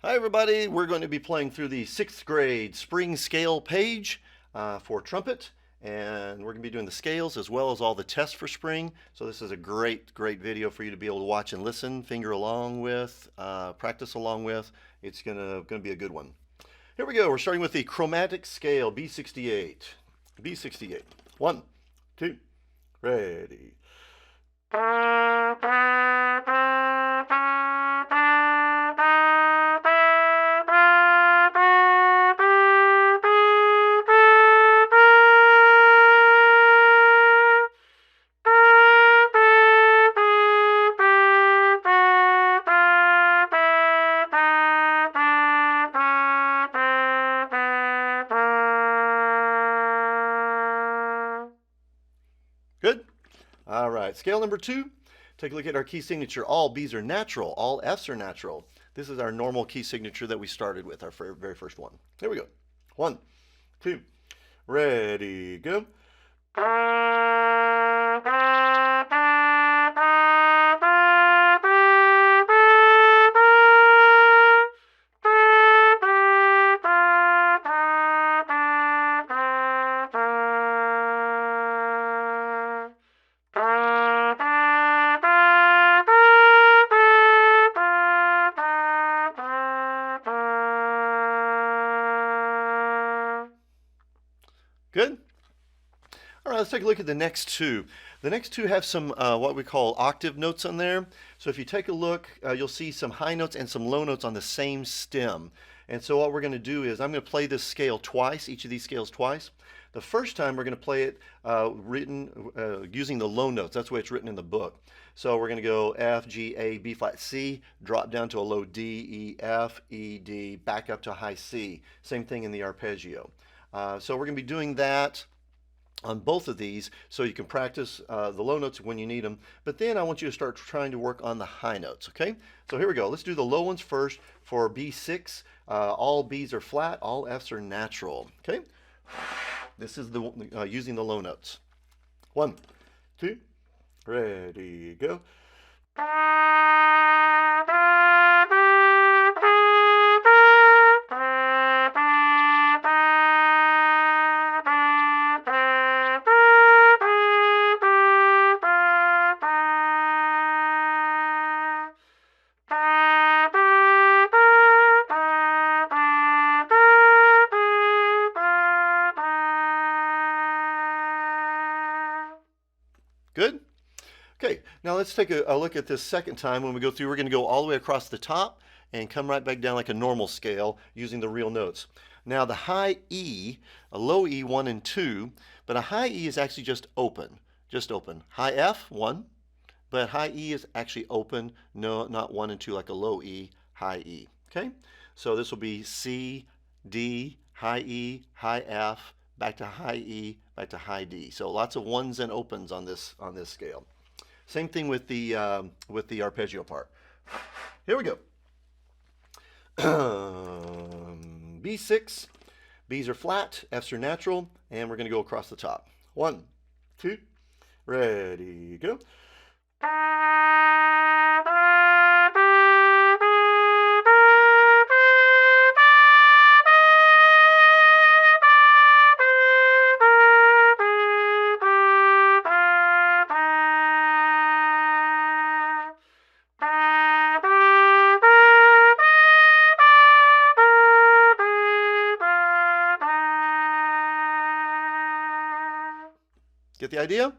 Hi everybody, we're going to be playing through the 6th grade spring scale page for trumpet, and we're going to be doing the scales as well as all the tests for spring. So this is a great video for you to be able to watch and listen, finger along with, practice along with. It's going to be a good one. Here we go, we're starting with the chromatic scale, B68. B68. 1, 2, ready. Good? All right, scale number 2. Take a look at our key signature. All B's are natural, all F's are natural. This is our normal key signature that we started with, our very first one. Here we go. 1, 2, ready, go. Good? All right, let's take a look at the next two. The next two have some what we call octave notes on there. So if you take a look, you'll see some high notes and some low notes on the same stem. And so what we're going to do is I'm going to play this scale twice, each of these scales twice. The first time we're going to play it using the low notes. That's the way it's written in the book. So we're going to go F, G, A, B flat, C, drop down to a low D, E, F, E, D, back up to a high C. Same thing in the arpeggio. So we're going to be doing that on both of these so you can practice the low notes when you need them. But then I want you to start trying to work on the high notes, okay? So here we go. Let's do the low ones first for B6. All B's are flat, all F's are natural, okay? This is the using the low notes. 1, 2, ready, go. Good? Okay, now let's take a look at this second time when we go through. We're going to go all the way across the top and come right back down like a normal scale using the real notes. Now the high E, a low E 1 and 2, but a high E is actually just open. Just open. High F, 1, but high E is actually open, no, not 1 and 2 like a low E, high E. Okay? So this will be C, D, high E, high F, back to high E, back to high D. So lots of ones and opens on this scale. Same thing with the arpeggio part. Here we go. B6, B's are flat, F's are natural, and we're going to go across the top. 1, 2, ready, go. Get the idea?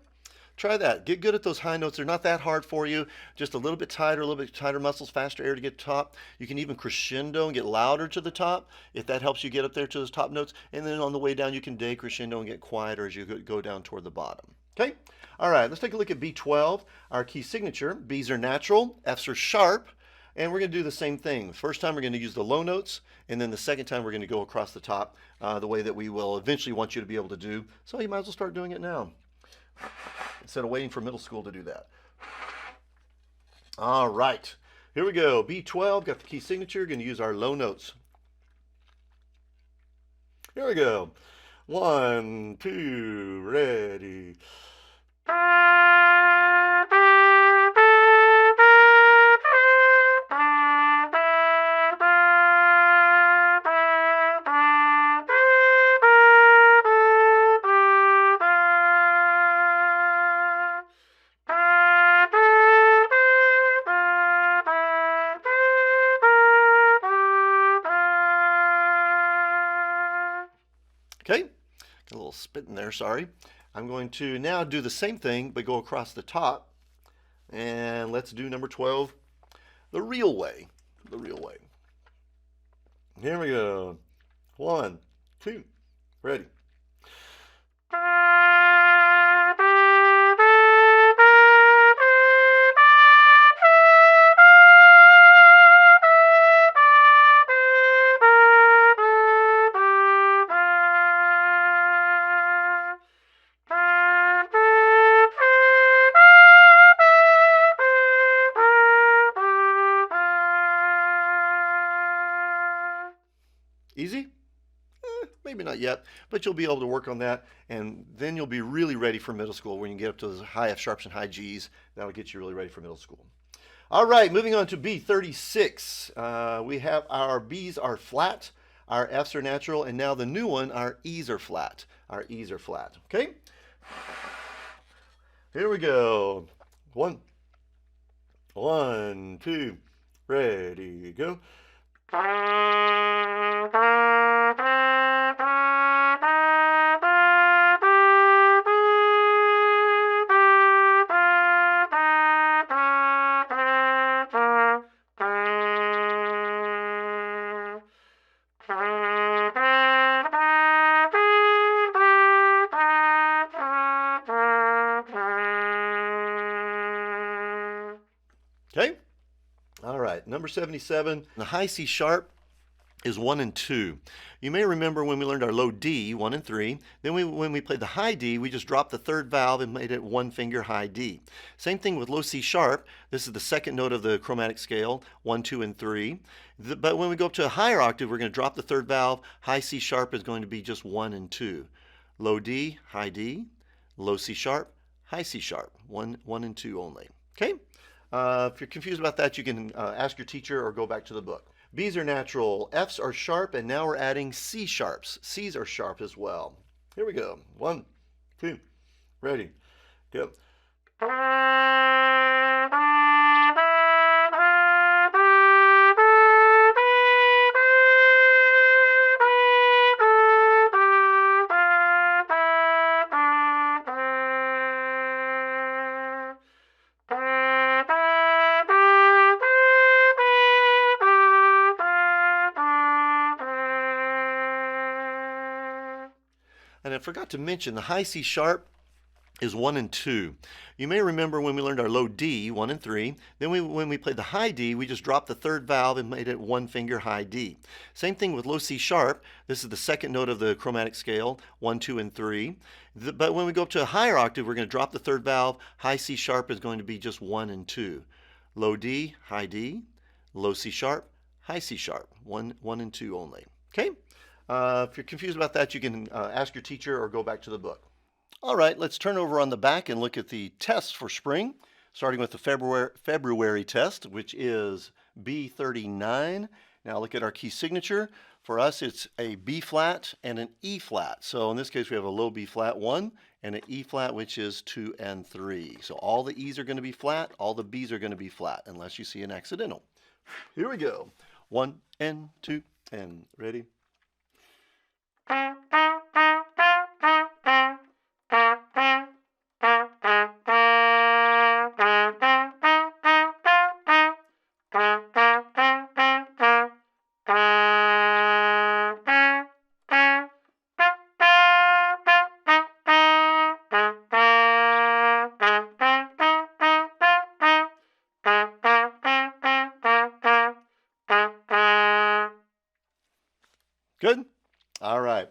Try that. Get good at those high notes. They're not that hard for you. Just a little bit tighter muscles, faster air to get to top. You can even crescendo and get louder to the top if that helps you get up there to those top notes. And then on the way down, you can decrescendo and get quieter as you go down toward the bottom. Okay? All right, let's take a look at B12, our key signature. B's are natural, F's are sharp, and we're going to do the same thing. First time we're going to use the low notes, and then the second time we're going to go across the top the way that we will eventually want you to be able to do. So you might as well start doing it now, instead of waiting for middle school to do that. All right, here we go. B12, got the key signature, going to use our low notes. Here we go. 1, 2, ready. spitting there, sorry. I'm going to now do the same thing, but go across the top. And let's do number 12, the real way. The real way. Here we go. 1, 2, ready. Easy? Maybe not yet, but you'll be able to work on that, and then you'll be really ready for middle school when you get up to those high F sharps and high Gs. That'll get you really ready for middle school. All right, moving on to B36. We have our Bs are flat, our Fs are natural, and now the new one, our Es are flat. Our Es are flat, okay? Here we go. 1, 2, ready, go. Okay? All right, number 77, the high C sharp is 1 and 2. You may remember when we learned our low D, 1 and 3. Then when we played the high D, we just dropped the third valve and made it one finger high D. Same thing with low C sharp. This is the second note of the chromatic scale, 1, 2, and 3. But when we go up to a higher octave, we're going to drop the third valve. High C sharp is going to be just 1 and 2. Low D, high D. Low C sharp, high C sharp. 1 and 2 only. Okay? If you're confused about that, you can ask your teacher or go back to the book. Bs are natural, Fs are sharp, and now we're adding C sharps. Cs are sharp as well. Here we go. 1, 2, ready, go. And I forgot to mention the high C sharp is 1 and 2. You may remember when we learned our low D, 1 and 3. Then when we played the high D, we just dropped the third valve and made it one finger high D. Same thing with low C sharp. This is the second note of the chromatic scale, 1, 2, and 3. But when we go up to a higher octave, we're going to drop the third valve. High C sharp is going to be just 1 and 2. Low D, high D. Low C sharp, high C sharp. 1 and 2 only. Okay? If you're confused about that, you can ask your teacher or go back to the book. All right, let's turn over on the back and look at the tests for spring, starting with the February test, which is B39. Now look at our key signature. For us, it's a B flat and an E flat. So in this case, we have a low B flat 1 and an E flat, which is 2 and 3. So all the E's are going to be flat, all the B's are going to be flat, unless you see an accidental. Here we go. 1 and 2 and ready. Good? All right.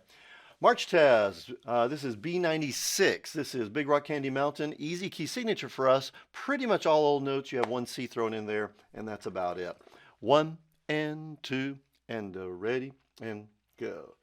March test. This is B96. This is Big Rock Candy Mountain. Easy key signature for us. Pretty much all old notes. You have one C thrown in there, and that's about it. 1 and 2 and ready and go.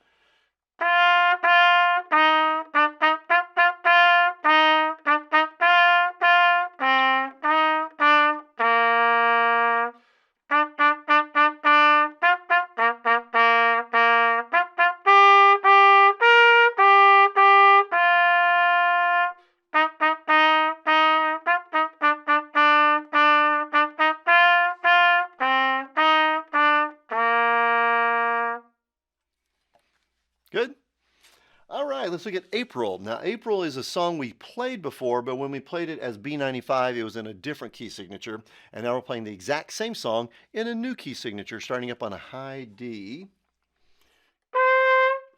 let's look at April. Now, April is a song we played before, but when we played it as B95, it was in a different key signature. And now we're playing the exact same song in a new key signature, starting up on a high D.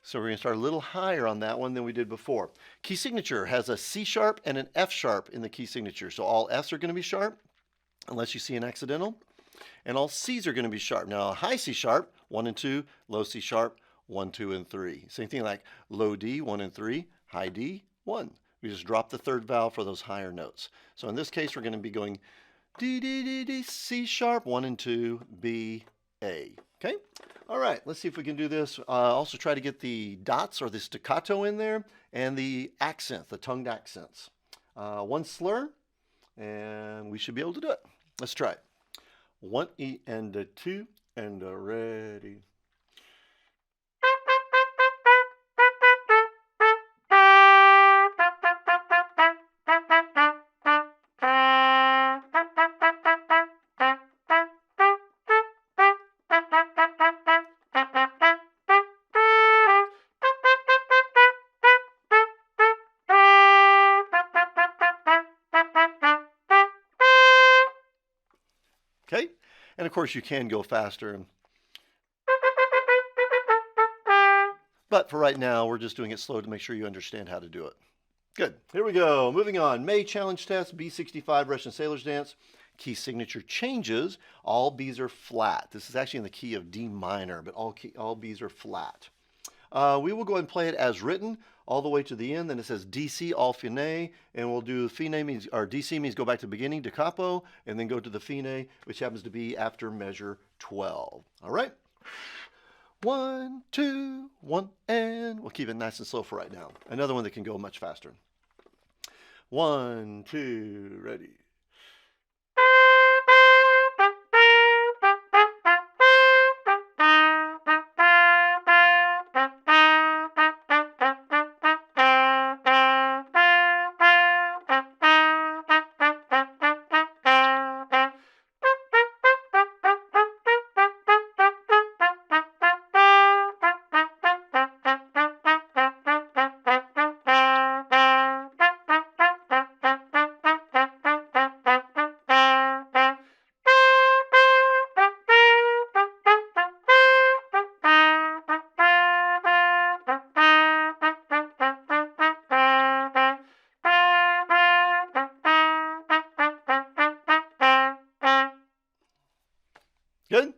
So we're going to start a little higher on that one than we did before. Key signature has a C sharp and an F sharp in the key signature. So all Fs are going to be sharp, unless you see an accidental. And all Cs are going to be sharp. Now, a high C sharp, 1 and 2, low C sharp, 1, 2, and 3. Same thing like low D, 1 and 3, high D, 1. We just drop the third vowel for those higher notes. So in this case, we're going to be going D, D, D, D, C sharp, 1 and 2, B, A. Okay? All right, let's see if we can do this. Also try to get the dots or the staccato in there and the accent, the tongued accents. One slur, and we should be able to do it. Let's try it. 1 E and a 2 and a ready. Okay, and of course you can go faster. But for right now, we're just doing it slow to make sure you understand how to do it. Good, here we go. Moving on, May challenge test, B65 Russian Sailor's Dance. Key signature changes. All Bs are flat. This is actually in the key of D minor, but all Bs are flat. We will go ahead and play it as written all the way to the end. Then it says DC all fine, and we'll do fine means, or DC means go back to the beginning, da capo, and then go to the fine, which happens to be after measure 12. All right. 1, 2, 1, and we'll keep it nice and slow for right now. Another one that can go much faster. 1, 2, ready. Good?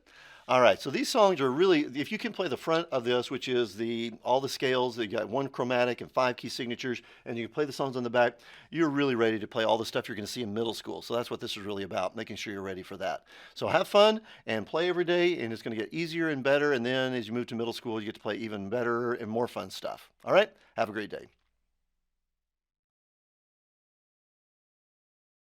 All right, so these songs are really, if you can play the front of this, which is all the scales, you got 1 chromatic and 5 key signatures, and you can play the songs on the back, you're really ready to play all the stuff you're going to see in middle school. So that's what this is really about, making sure you're ready for that. So have fun and play every day, and it's going to get easier and better, and then as you move to middle school, you get to play even better and more fun stuff. All right? Have a great day.